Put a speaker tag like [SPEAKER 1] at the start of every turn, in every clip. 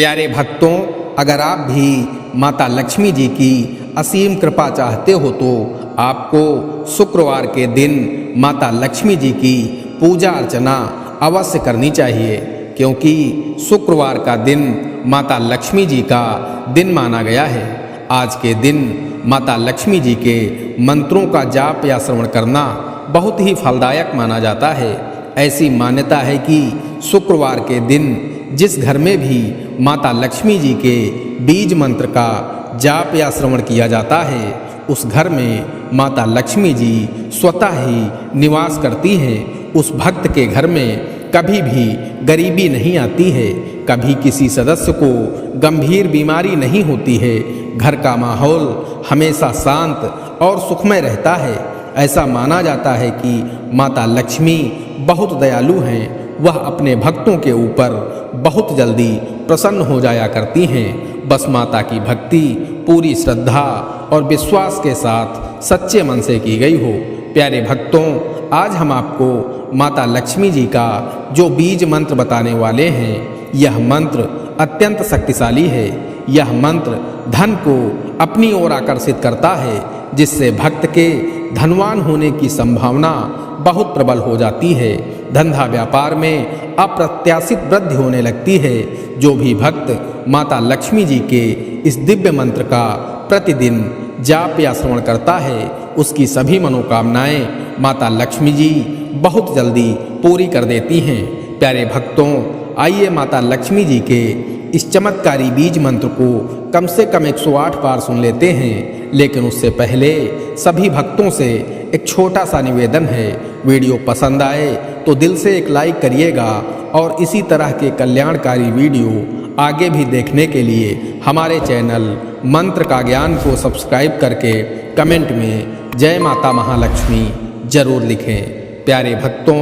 [SPEAKER 1] प्यारे भक्तों, अगर आप भी माता लक्ष्मी जी की असीम कृपा चाहते हो तो आपको शुक्रवार के दिन माता लक्ष्मी जी की पूजा अर्चना अवश्य करनी चाहिए, क्योंकि शुक्रवार का दिन माता लक्ष्मी जी का दिन माना गया है। आज के दिन माता लक्ष्मी जी के मंत्रों का जाप या श्रवण करना बहुत ही फलदायक माना जाता है। ऐसी मान्यता है कि शुक्रवार के दिन जिस घर में भी माता लक्ष्मी जी के बीज मंत्र का जाप या श्रवण किया जाता है, उस घर में माता लक्ष्मी जी स्वतः ही निवास करती हैं। उस भक्त के घर में कभी भी गरीबी नहीं आती है, कभी किसी सदस्य को गंभीर बीमारी नहीं होती है। घर का माहौल हमेशा शांत और सुखमय रहता है। ऐसा माना जाता है कि माता लक्ष्मी बहुत दयालु हैं। वह अपने भक्तों के ऊपर बहुत जल्दी प्रसन्न हो जाया करती हैं। बस माता की भक्ति पूरी श्रद्धा और विश्वास के साथ सच्चे मन से की गई हो। प्यारे भक्तों, आज हम आपको माता लक्ष्मी जी का जो बीज मंत्र बताने वाले हैं, यह मंत्र अत्यंत शक्तिशाली है। यह मंत्र धन को अपनी ओर आकर्षित करता है, जिससे भक्त के धनवान होने की संभावना बहुत प्रबल हो जाती है। धंधा व्यापार में अप्रत्याशित वृद्धि होने लगती है। जो भी भक्त माता लक्ष्मी जी के इस दिव्य मंत्र का प्रतिदिन जाप या श्रवण करता है, उसकी सभी मनोकामनाएं माता लक्ष्मी जी बहुत जल्दी पूरी कर देती हैं। प्यारे भक्तों, आइए माता लक्ष्मी जी के इस चमत्कारी बीज मंत्र को कम से कम 108 बार सुन लेते हैं। लेकिन उससे पहले सभी भक्तों से एक छोटा सा निवेदन है। वीडियो पसंद आए तो दिल से एक लाइक करिएगा, और इसी तरह के कल्याणकारी वीडियो आगे भी देखने के लिए हमारे चैनल मंत्र का ज्ञान को सब्सक्राइब करके कमेंट में जय माता महालक्ष्मी जरूर लिखें। प्यारे भक्तों,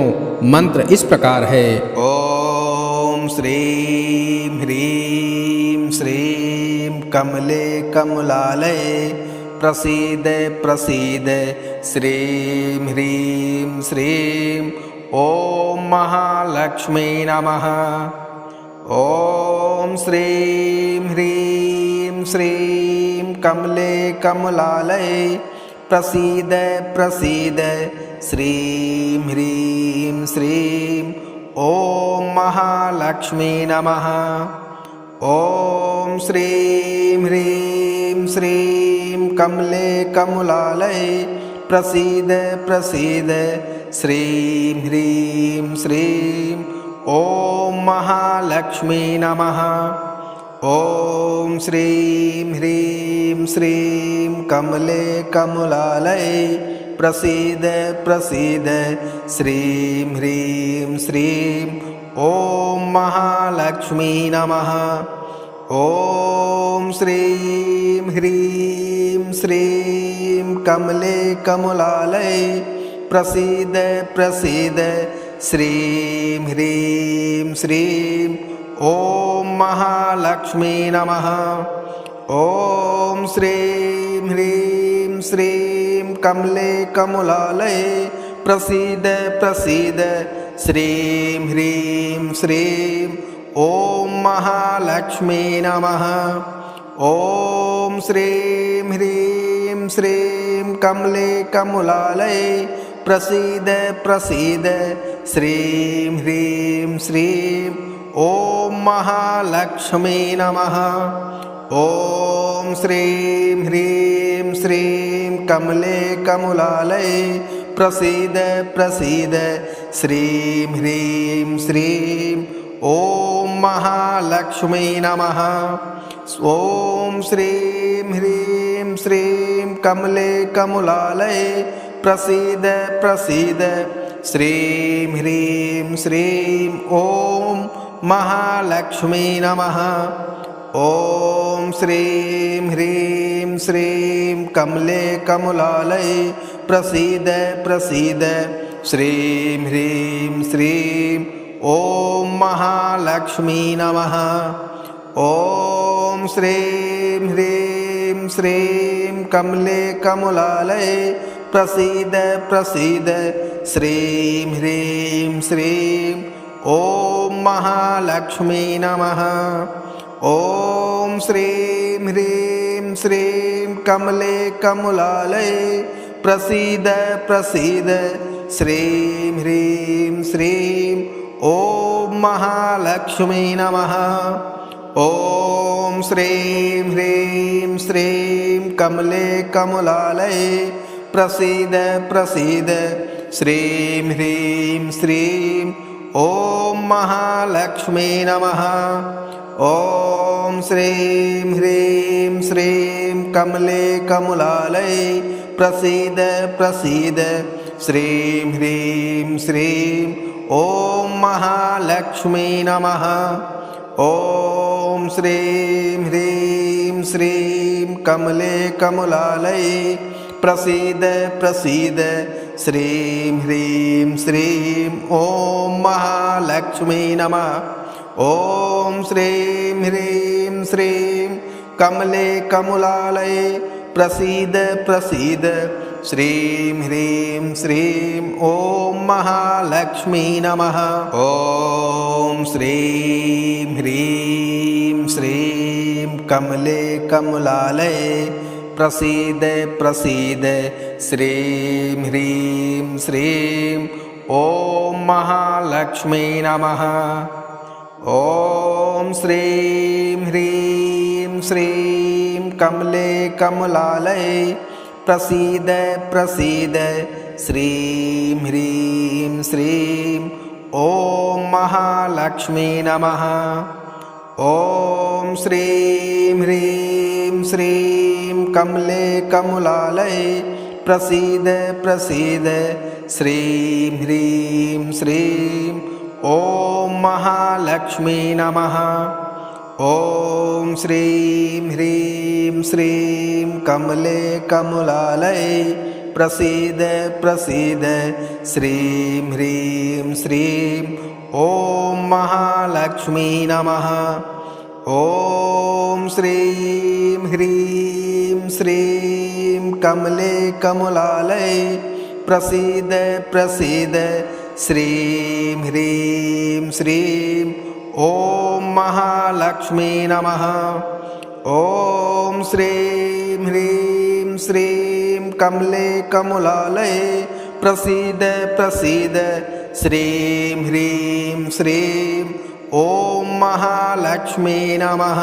[SPEAKER 1] मंत्र इस प्रकार है। ओम श्रीं ह्रीं श्रीं कमले कमलालये प्रसीद प्रसीद श्रीं ह्रीं श्रीं ओम महालक्ष्मी नमः। ओम श्रीं ह्रीं श्रीं कमले कमलालये प्रसीद प्रसीद श्रीं ह्रीं श्रीं ओम महालक्ष्मी नमः। ओम श्रीं ह्रीं श्रीं कमले कमलालये प्रसीद प्रसीद श्रीं ह्रीं श्रीं ओम महालक्ष्मी नमः। ओम श्रीं ह्रीं श्रीं कमले कमलालये प्रसीद प्रसीद श्रीं ह्रीं श्रीं ओम महालक्ष्मी नमः। ओम श्रीं ह्रीं श्रीं कमले कमलालये प्रसीद प्रसीद श्रीं ह्रीं श्रीं ओम महालक्ष्मी नमः। ओम श्रीं ह्रीं श्रीं कमले कमलालये प्रसीद प्रसीद श्रीं ह्रीं श्रीं ओम महालक्ष्मी नमः। ओम श्रीं ह्रीं श्रीं कमले कमलालये प्रसीद प्रसीद श्रीं ह्रीं श्रीं ओम महालक्ष्मी नमः। ओम श्रीं ह्रीं श्रीं कमले कमलालये प्रसीद प्रसीद श्रीं ह्रीं श्रीं ओम महालक्ष्मी नमः। ओम श्रीं ह्रीं श्रीं कमले कमलालये प्रसीद प्रसीद श्रीं ह्रीं श्रीं ओम महालक्ष्मी नमः। ओम श्रीं ह्रीं श्रीं कमले कमलालये प्रसीद प्रसीद श्रीं ह्रीं श्रीं ओम महालक्ष्मी नमः। ओम श्रीं ह्रीं श्रीं कमले कमलालये प्रसीद प्रसीद श्रीं ह्रीं श्रीं ओम महालक्ष्मी नमः। ॐ श्रीं ह्रीं श्रीं कमले कमलालये प्रसीद प्रसीद श्रीं ह्रीं श्रीं ॐ महालक्ष्मी नमः। ॐ श्रीं ह्रीं श्रीं कमले कमलालये प्रसीद प्रसीद श्रीं ह्रीं श्रीं ॐ महालक्ष्मी नमः। ॐ श्रीं ह्रीं श्रीं कमले कमलालये प्रसीद प्रसीद श्रीं ह्रीं श्रीं ॐ महालक्ष्मी नमः। ॐ श्रीं ह्रीं श्रीं कमले कमलालये प्रसीद प्रसीद श्रीं ह्रीं श्रीं ॐ महालक्ष्मी नमः। ॐ श्रीं ह्रीं श्रीं कमले कमलालये प्रसीद प्रसीद श्रीं ह्रीं श्रीं ॐ महालक्ष्मी नमः। ॐ श्रीं ह्रीं श्रीं कमले कमलालये प्रसीद प्रसीद श्रीं ह्रीं श्रीं ॐ महालक्ष्मी नमः। ॐ श्रीं ह्रीं श्रीं कमले कमलालये प्रसीद प्रसीद श्रीं ह्रीं श्रीं ॐ महालक्ष्मी नमः। ॐ श्रीं ह्रीं श्रीं कमले कमलालये प्रसीद प्रसीद श्रीं ह्रीं श्रीं ॐ महालक्ष्मी नमः। ॐ श्रीं ह्रीं श्रीं कमले कमलालये प्रसीद प्रसीद श्रीं ह्रीं श्रीं ॐ महालक्ष्मी नमः। ॐ श्रीं ह्रीं श्रीं कमले कमलालये प्रसीद प्रसीद श्रीं ह्रीं श्रीं ॐ महालक्ष्मी नमः। ॐ श्रीं ह्रीं श्रीं कमले कमलालये प्रसीद प्रसीद श्रीं ह्रीं श्रीं ॐ महालक्ष्मी नमः।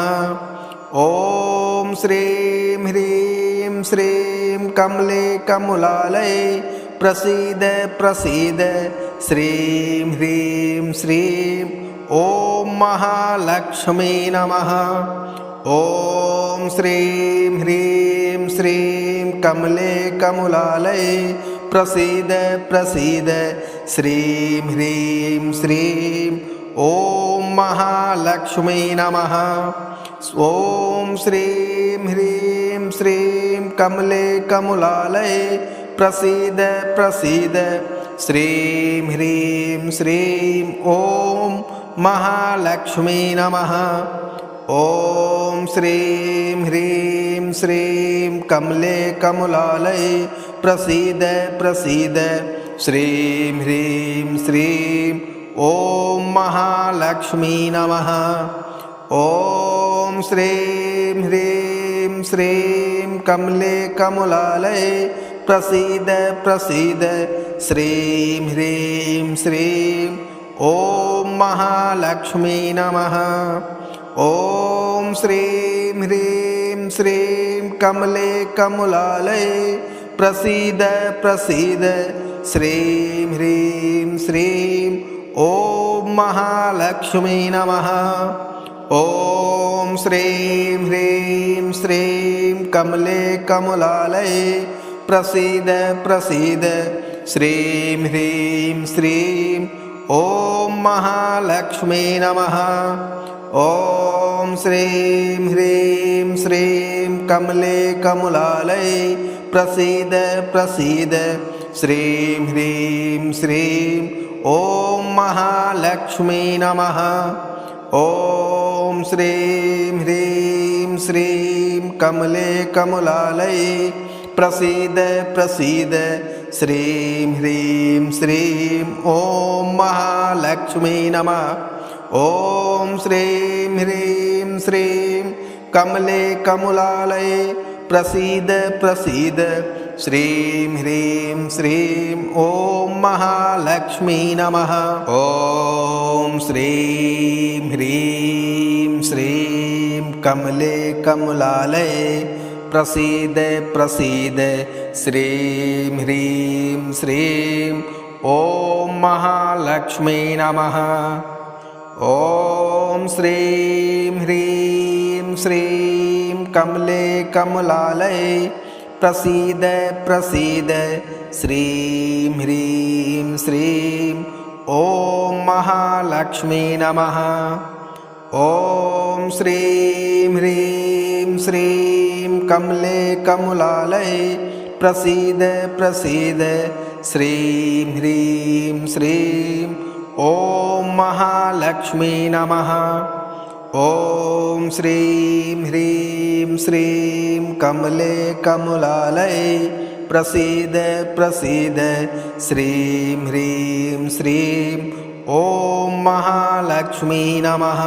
[SPEAKER 1] ॐ श्रीं ह्रीं श्रीं कमले कमलालये प्रसीद प्रसीद श्रीं ह्रीं श्रीं ॐ महालक्ष्मी नमः। ॐ श्रीं ह्रीं श्रीं कमले कमलालये प्रसीद प्रसीद श्रीं ह्रीं श्रीं ॐ महालक्ष्मी नमः। ॐ श्रीं ह्रीं श्रीं कमले कमलालये प्रसीद प्रसीद श्रीं ह्रीं श्रीं ॐ महालक्ष्मी नमः। ॐ श्रीं ह्रीं श्रीं कमले कमलालये प्रसीद प्रसीद श्रीं ह्रीं श्रीं ॐ महालक्ष्मी नमः। ॐ श्रीं ह्रीं श्रीं कमले कमलालये प्रसीद प्रसीद श्रीं ह्रीं श्रीं ॐ महालक्ष्मी नमः। ॐ श्रीं ह्रीं श्रीं कमले कमलालये प्रसीद प्रसीद श्रीं ह्रीं श्रीं ॐ महालक्ष्मी नमः। ॐ श्रीं ह्रीं श्रीं कमले कमलालये प्रसीद प्रसीद श्रीं ह्रीं श्रीं ॐ महालक्ष्मी नमः। ॐ श्रीं ह्रीं श्रीं कमले कमलालये प्रसीद प्रसीद श्रीं ह्रीं श्रीं ॐ महालक्ष्मी नमः। ॐ श्रीं ह्रीं श्रीं कमले कमलालये प्रसीद प्रसीद श्रीं ह्रीं श्रीं ॐ महालक्ष्मी नमः। ॐ श्रीं ह्रीं श्रीं कमले कमलालये प्रसीद प्रसीद श्रीं ह्रीं श्रीं ॐ महालक्ष्मी नमः। ॐ श्रीं ह्रीं श्रीं कमले कमलालये प्रसीद प्रसीद श्रीं ह्रीं श्रीं ॐ महालक्ष्मी नमः। ॐ श्रीं ह्रीं श्रीं कमले कमलालये प्रसीद प्रसीद श्रीं ह्रीं श्रीं ॐ महालक्ष्मी नमः। ॐ श्रीं ह्रीं श्रीं कमले कमलालये प्रसीद प्रसीद श्रीं ह्रीं श्रीं ॐ महालक्ष्मी नमः। ॐ श्रीं ह्रीं श्रीं कमले कमलालये प्रसीद प्रसीद श्रीं ह्रीं श्रीं ॐ महालक्ष्मी नमः।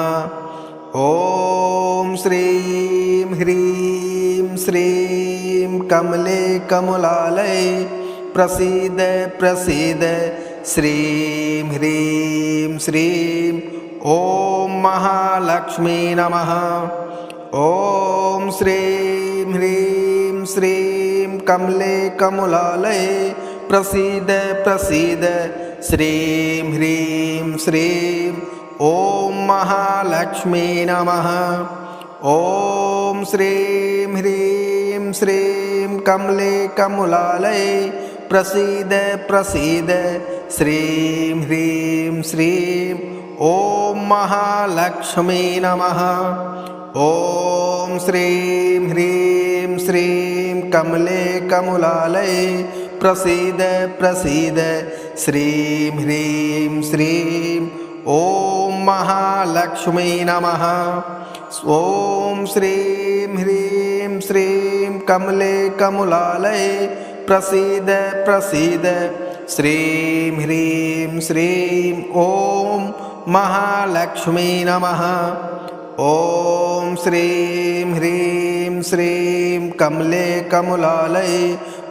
[SPEAKER 1] ॐ श्रीं ह्रीं श्रीं कमले कमलालये प्रसीद प्रसीद श्रीं ह्रीं श्रीं ॐ महालक्ष्मी नमः। ॐ श्रीं ह्रीं श्रीं कमले कमलालये प्रसीद प्रसीद श्रीं ह्रीं श्रीं ॐ महालक्ष्मी नमः। ॐ श्रीं ह्रीं श्रीं कमले कमलालये प्रसीद प्रसीद श्रीं ह्रीं श्रीं ॐ महालक्ष्मी नमः। ॐ श्रीं ह्रीं श्रीं कमले कमलालये प्रसीद प्रसीद श्रीं ह्रीं श्रीं ॐ महालक्ष्मी नमः। ॐ श्रीं ह्रीं श्रीं कमले कमलालये प्रसीद प्रसीद श्रीं ह्रीं श्रीं ॐ महालक्ष्मी नमः। ॐ श्रीं ह्रीं श्रीं कमले कमलालये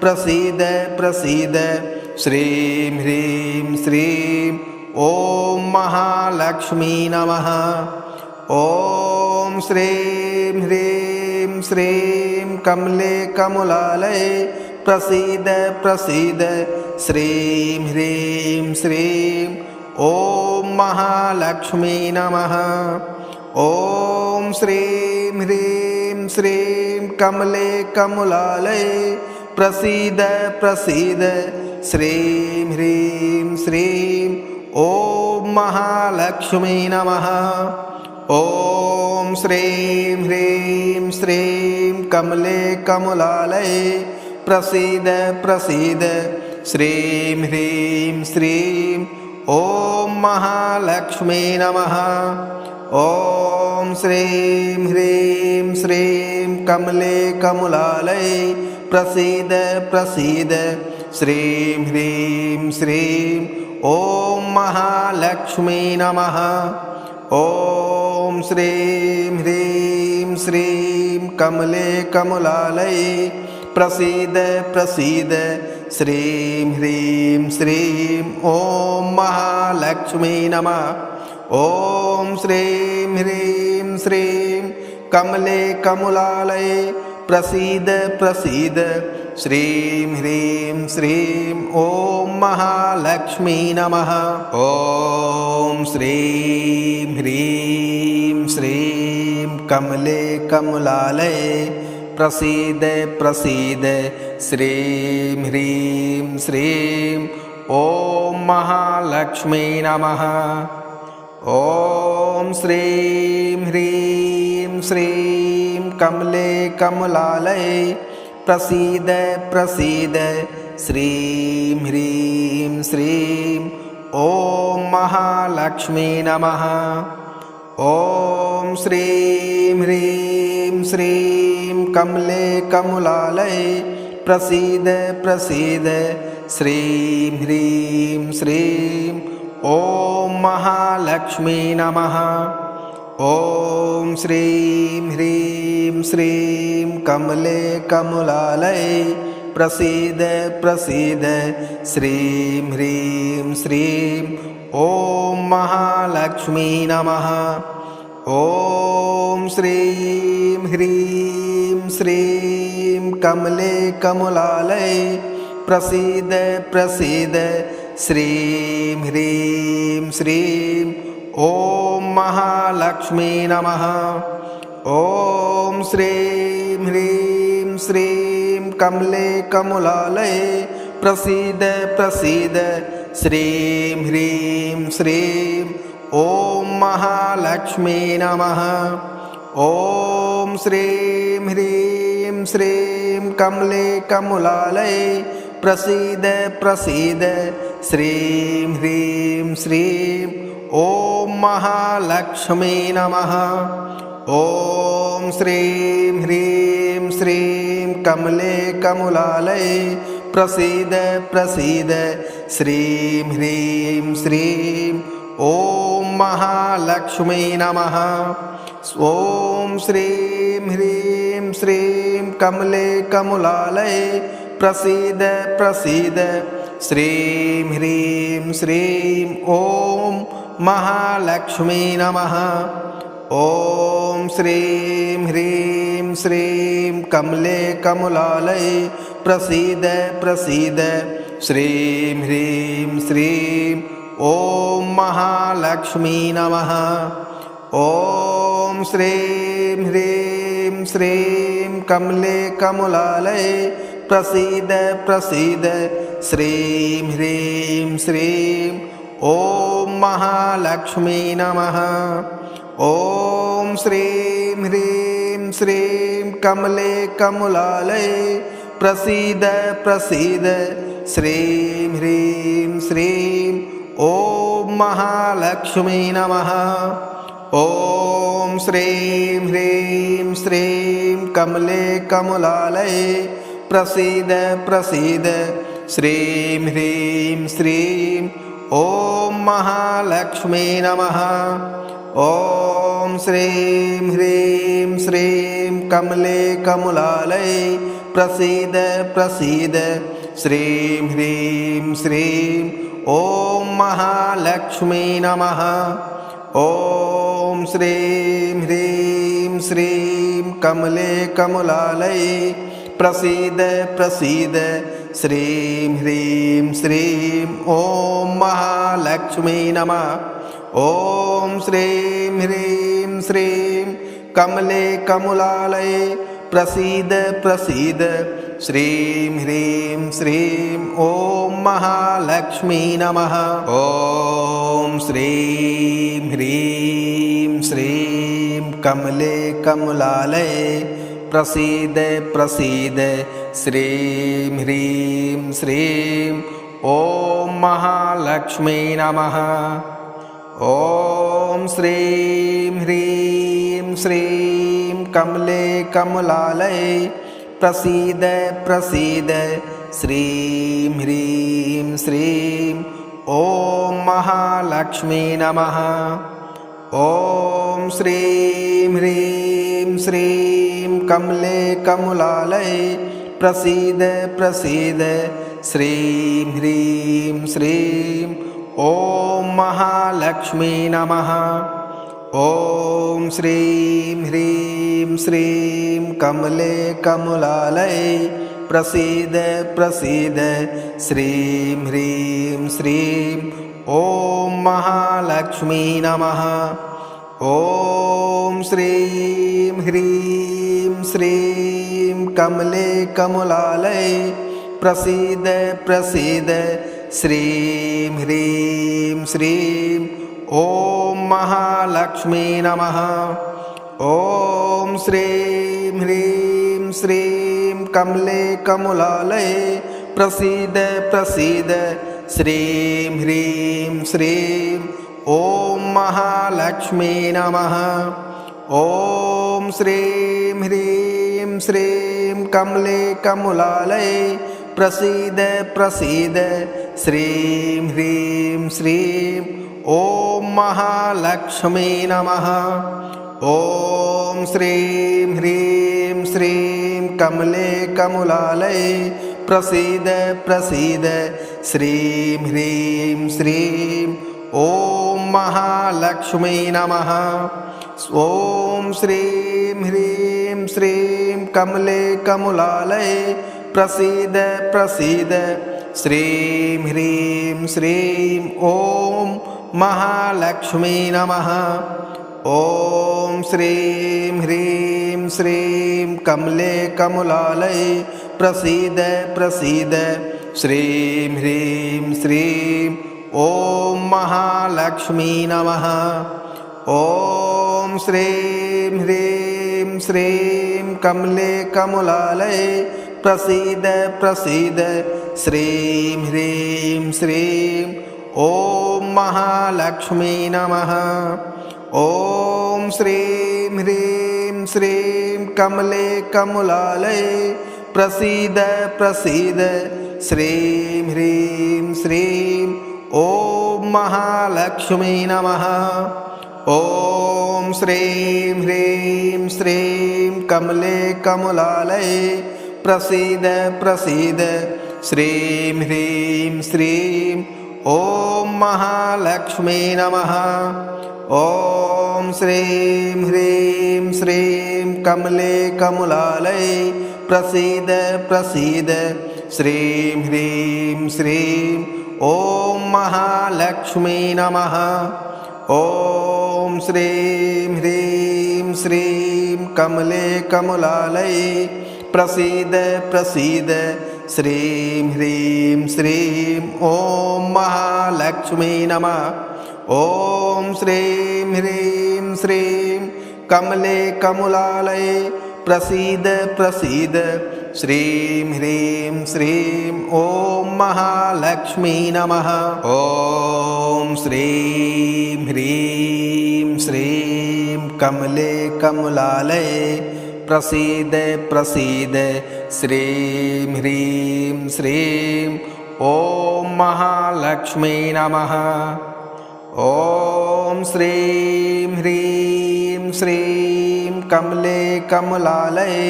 [SPEAKER 1] प्रसीद प्रसीद श्रीं ह्रीं श्रीं ॐ महालक्ष्मी नमः। ॐ श्रीं ह्रीं श्रीं कमले कमलालये प्रसीद प्रसीद श्रीं ह्रीं श्रीं ॐ महालक्ष्मी नमः। ॐ श्रीं ह्रीं श्रीं कमले कमलालये प्रसीद प्रसीद श्रीं ह्रीं श्रीं ॐ महालक्ष्मी नमः। ॐ श्रीं ह्रीं श्रीं कमले कमलालये प्रसीद प्रसीद श्रीं ह्रीं श्रीं ॐ महालक्ष्मी नमः। ॐ श्रीं ह्रीं श्रीं कमले कमलालये प्रसीद प्रसीद श्रीं ह्रीं श्रीं ॐ महालक्ष्मी नमः। ॐ श्रीं ह्रीं श्रीं कमले कमलालये प्रसीद प्रसीद श्रीं ह्रीं श्रीं ॐ महालक्ष्मी नमः। ॐ श्रीं ह्रीं श्रीं कमले कमलालये प्रसीद प्रसीद श्रीं ह्रीं श्रीं ॐ महालक्ष्मी नमः। ॐ श्रीं ह्रीं श्रीं कमले कमलालये प्रसीद प्रसीद श्रीं ह्रीं श्रीं ॐ महालक्ष्मी नमः। ॐ श्रीं ह्रीं श्रीं कमले कमलालये प्रसीद प्रसीद श्रीं ह्रीं श्रीं ॐ महालक्ष्मी नमः। ॐ श्रीं ह्रीं श्रीं कमले कमलालये प्रसीद प्रसीद श्रीं ह्रीं श्रीं ॐ महालक्ष्मी नमः। ॐ श्रीं ह्रीं श्रीं कमले कमलालये प्रसीद प्रसीद श्रीं ह्रीं श्रीं ॐ महालक्ष्मी नमः। ॐ श्रीं ह्रीं श्रीं कमले कमलालये प्रसीद प्रसीद श्रीं ह्रीं श्रीं ॐ महालक्ष्मी नमः। ॐ श्रीं ह्रीं श्रीं कमले कमलालये प्रसीद प्रसीद श्रीं ह्रीं श्रीं ॐ महालक्ष्मी नमः। ॐ श्रीं ह्रीं श्रीं कमले कमलालये प्रसीद प्रसीद श्रीं ह्रीं श्रीं ॐ महालक्ष्मी नमः। ॐ श्रीं ह्रीं श्रीं कमले कमलालये प्रसीद प्रसीद श्रीं ह्रीं श्रीं ॐ महालक्ष्मी नमः। ॐ श्रीं ह्रीं श्रीं कमले कमलालये प्रसीद प्रसीद श्रीं ह्रीं श्रीं ॐ महालक्ष्मी नमः। ॐ श्रीं ह्रीं श्रीं कमले कमलालये प्रसीद प्रसीद श्रीं ह्रीं श्रीं ॐ महालक्ष्मी नमः। ॐ श्रीं ह्रीं श्रीं कमले कमलालये प्रसीद प्रसीद श्रीं ह्रीं श्रीं ॐ महालक्ष्मी नमः। ॐ श्रीं ह्रीं श्रीं कमले कमलालये प्रसीद प्रसीद श्रीं ह्रीं श्रीं ॐ महालक्ष्मी नमः। ॐ श्रीं ह्रीं श्रीं कमले कमलालये प्रसीद प्रसीद श्रीं ह्रीं श्रीं ॐ महालक्ष्मी नमः। ॐ श्रीं ह्रीं श्रीं कमले कमलालये प्रसीद प्रसीद श्रीं ह्रीं श्रीं ॐ महालक्ष्मी नमः। ॐ श्रीं ह्रीं श्रीं कमले कमलालये प्रसीद प्रसीद श्रीं ह्रीं श्रीं ॐ महालक्ष्मी नमः। ॐ श्रीं ह्रीं श्रीं कमले कमलालये प्रसीद प्रसीद श्रीं ह्रीं श्रीं ॐ महालक्ष्मी नमः। ॐ श्रीं ह्रीं श्रीं कमले कमलालये प्रसीद प्रसीद श्रीं ह्रीं श्रीं ॐ महालक्ष्मी नमः। ॐ श्रीं ह्रीं श्रीं कमले कमलालये प्रसीद प्रसीद श्रीं ह्रीं श्रीं ॐ महालक्ष्मी नमः। ॐ श्रीं ह्रीं श्रीं कमले कमलालये प्रसीद प्रसीद श्रीं ह्रीं श्रीं ॐ महालक्ष्मी नमः। ॐ श्रीं ह्रीं श्रीं कमले कमलालये प्रसीद प्रसीद श्रीं ह्रीं श्रीं ॐ महालक्ष्मी नमः। ॐ श्रीं ह्रीं श्रीं कमले कमलालये प्रसीद प्रसीद श्रीं ह्रीं श्रीं ॐ महालक्ष्मी नमः। ॐ श्रीं ह्रीं श्रीं कमले कमलालये प्रसीद प्रसीद श्रीं ह्रीं श्रीं ॐ महालक्ष्मी नमः। ॐ श्रीं ह्रीं श्रीं कमले कमलालये प्रसीद प्रसीद श्रीं ह्रीं श्रीं ॐ महालक्ष्मी नमः। ॐ श्रीं ह्रीं श्रीं कमले कमलालये प्रसीद प्रसीद श्रीं ह्रीं श्रीं ॐ महालक्ष्मी नमः। ॐ श्रीं ह्रीं श्रीं कमले कमलालये प्रसीद प्रसीद श्रीं ह्रीं श्रीं ॐ महालक्ष्मी नमः। ॐ श्रीं ह्रीं श्रीं कमले कमलालये प्रसीद प्रसीद श्रीं ह्रीं श्रीं ॐ महालक्ष्मी नमः। ॐ श्रीं ह्रीं श्रीं कमले कमलालये प्रसीद प्रसीद श्रीं ह्रीं श्रीं ॐ महालक्ष्मी नमः। ॐ श्रीं ह्रीं श्रीं कमले कमलालये प्रसीद प्रसीद श्रीं ह्रीं श्रीं ॐ महालक्ष्मी नमः। ॐ श्रीं ह्रीं श्रीं कमले कमलालये प्रसीद प्रसीद श्रीं ह्रीं श्रीं ॐ महालक्ष्मी नमः। ॐ श्रीं ह्रीं श्रीं कमले कमलालये प्रसीद प्रसीद श्रीं ह्रीं श्रीं ॐ महालक्ष्मी नमः। ॐ श्रीं ह्रीं श्रीं कमले कमलालये प्रसीद प्रसीद श्रीं ह्रीं श्रीं ॐ महालक्ष्मी नमः। ॐ श्रीं ह्रीं श्रीं कमले कमलालये प्रसीद प्रसीद श्रीं ह्रीं श्रीं ॐ महालक्ष्मी नमः। ॐ श्रीं ह्रीं श्रीं कमले कमलालये प्रसीद प्रसीद श्रीं ह्रीं श्रीं ॐ महालक्ष्मी नमः। ॐ श्रीं ह्रीं श्रीं कमले कमलालये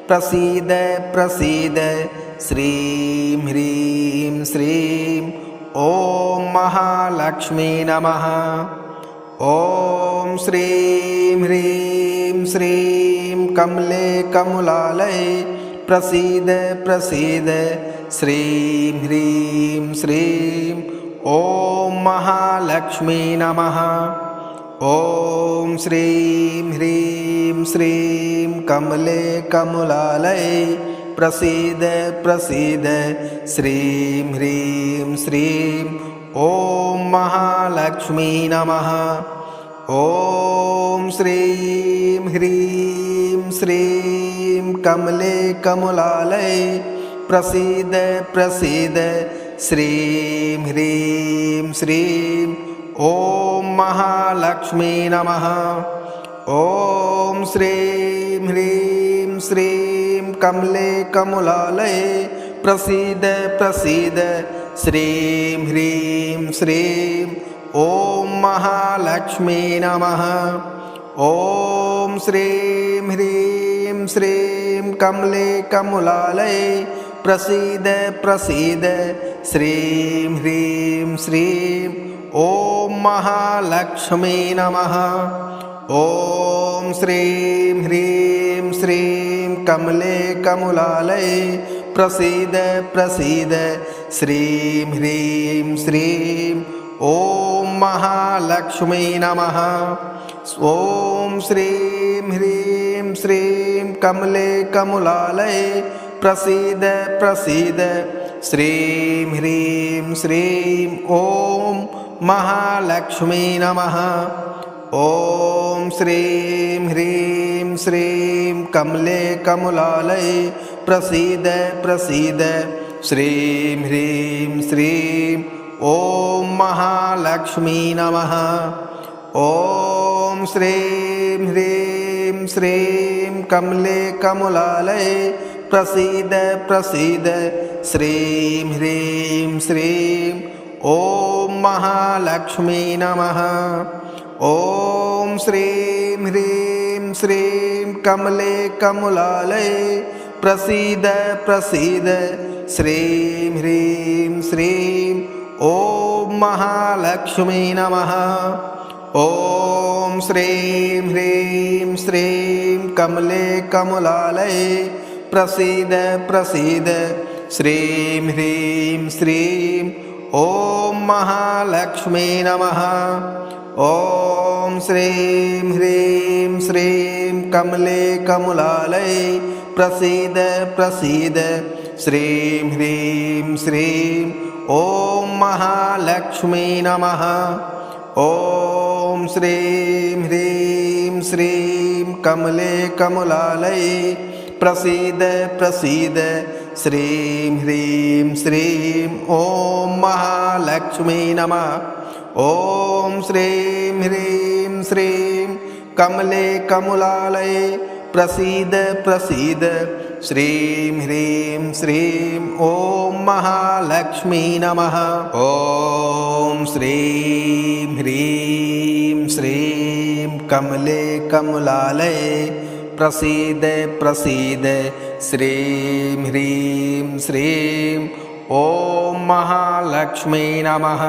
[SPEAKER 1] प्रसीद प्रसीद श्रीं ह्रीं श्रीं ॐ महालक्ष्मी नमः। ॐ श्रीं ह्रीं श्रीं कमले कमलालये प्रसीद प्रसीद श्रीं ह्रीं श्रीं ॐ महालक्ष्मी नमः। ॐ श्रीं ह्रीं श्रीं कमले कमलालये प्रसीद प्रसीद श्रीं ह्रीं श्रीं ॐ महालक्ष्मी नमः। ॐ श्रीं ह्रीं श्रीं कमले कमलालये प्रसीद प्रसीद श्रीं ह्रीं श्रीं ॐ महालक्ष्मी नमः। ॐ श्रीं ह्रीं श्रीं कमले कमलालये प्रसीद प्रसीद श्रीं ह्रीं श्रीं ॐ महालक्ष्मी नमः। ॐ श्रीं ह्रीं श्रीं कमले कमलालये प्रसीद प्रसीद श्रीं ह्रीं श्रीं ॐ महालक्ष्मी नमः। ॐ श्रीं ह्रीं श्रीं कमले कमलालये प्रसीद प्रसीद श्रीं ह्रीं श्रीं ॐ महालक्ष्मी नमः। ॐ श्रीं ह्रीं श्रीं कमले कमलालये प्रसीद प्रसीद श्रीं ह्रीं श्रीं ॐ महालक्ष्मी नमः। ॐ श्रीं ह्रीं श्रीं कमले कमलालये प्रसीद प्रसीद श्रीं ह्रीं श्रीं ॐ महालक्ष्मी नमः। ॐ श्रीं ह्रीं श्रीं कमले कमलालये प्रसीद प्रसीद श्रीं ह्रीं श्रीं ॐ महालक्ष्मी नमः। ॐ श्रीं ह्रीं श्रीं कमले कमलालये प्रसीद प्रसीद श्रीं ह्रीं श्रीं ॐ महालक्ष्मी नमः। ॐ श्रीं ह्रीं श्रीं कमले कमलालये प्रसीद प्रसीद श्रीं ह्रीं श्रीं ॐ महालक्ष्मी नमः। ॐ श्रीं ह्रीं श्रीं कमले कमलालये प्रसीद प्रसीद श्रीं ह्रीं श्रीं ॐ महालक्ष्मी नमः। ॐ श्रीं ह्रीं श्रीं कमले कमलालये प्रसीद प्रसीद श्रीं ह्रीं श्रीं ॐ महालक्ष्मी नमः। ॐ श्रीं ह्रीं श्रीं कमले कमलालये प्रसीद प्रसीद श्रीं ह्रीं श्रीं ॐ महालक्ष्मी नमः। ॐ श्रीं ह्रीं श्रीं कमले कमलालये प्रसीद प्रसीद श्रीं ह्रीं श्रीं ॐ महालक्ष्मी नमः।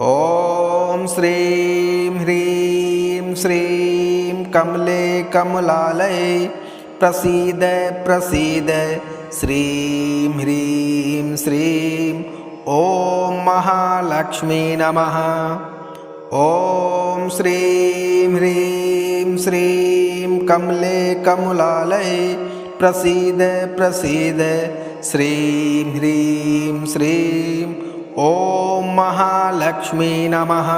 [SPEAKER 1] ॐ श्रीं ह्रीं श्रीं कमले कमलालये प्रसीद प्रसीद श्रीं ह्रीं श्रीं ॐ महालक्ष्मी नमः। ॐ श्रीं ह्रीं श्रीं कमले कमलालये प्रसीद प्रसीद श्रीं ह्रीं श्रीं ॐ महालक्ष्मी नमः।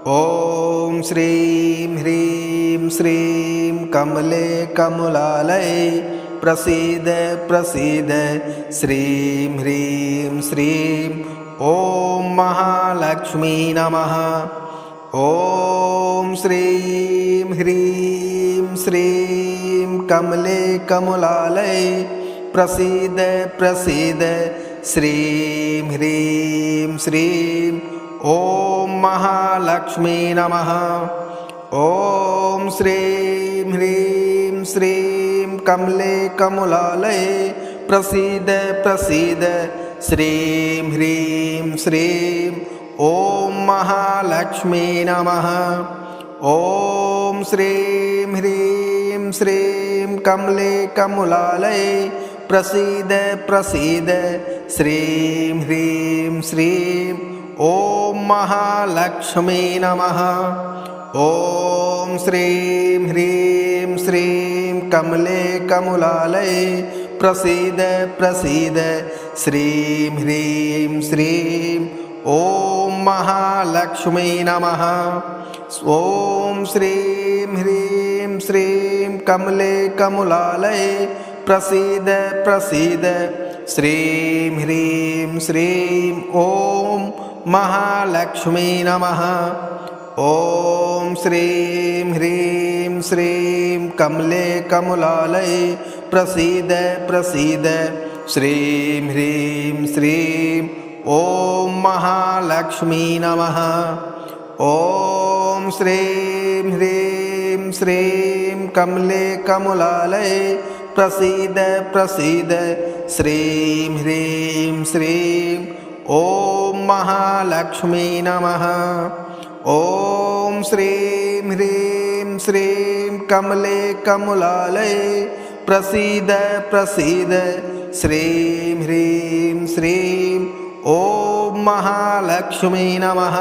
[SPEAKER 1] ॐ श्रीं ह्रीं श्रीं कमले कमलालये प्रसीद प्रसीद श्रीं ह्रीं श्रीं ॐ महालक्ष्मी नमः। ॐ श्रीं ह्रीं श्रीं कमले कमलालये प्रसीद प्रसीद श्रीं ह्रीं श्रीं ॐ महालक्ष्मी नमः। ॐ श्रीं ह्रीं श्रीं कमले कमलालये प्रसीद प्रसीद श्रीं ह्रीं श्रीं ॐ महालक्ष्मी नमः। ॐ श्रीं ह्रीं श्रीं कमले कमलालये प्रसीद प्रसीद श्रीं ह्रीं श्रीं ॐ महालक्ष्मी नमः। ॐ श्रीं ह्रीं श्रीं कमले कमलालये प्रसीद प्रसीद श्रीं ह्रीं श्रीं ॐ महालक्ष्मी नमः। ॐ श्रीं ह्रीं श्रीं कमले कमलालये प्रसीद प्रसीद श्रीं ह्रीं श्रीं ॐ महालक्ष्मी नमः। ॐ श्रीं ह्रीं श्रीं कमले कमलालये प्रसीद प्रसीद श्रीं ह्रीं श्रीं ॐ महालक्ष्मी नमः। ॐ श्रीं ह्रीं श्रीं कमले कमलालये प्रसीद प्रसीद श्रीं ह्रीं श्रीं ॐ महालक्ष्मी नमः। ॐ श्रीं ह्रीं श्रीं कमले कमलालये प्रसीद प्रसीद श्रीं ह्रीं श्रीं ॐ महालक्ष्मी नमः।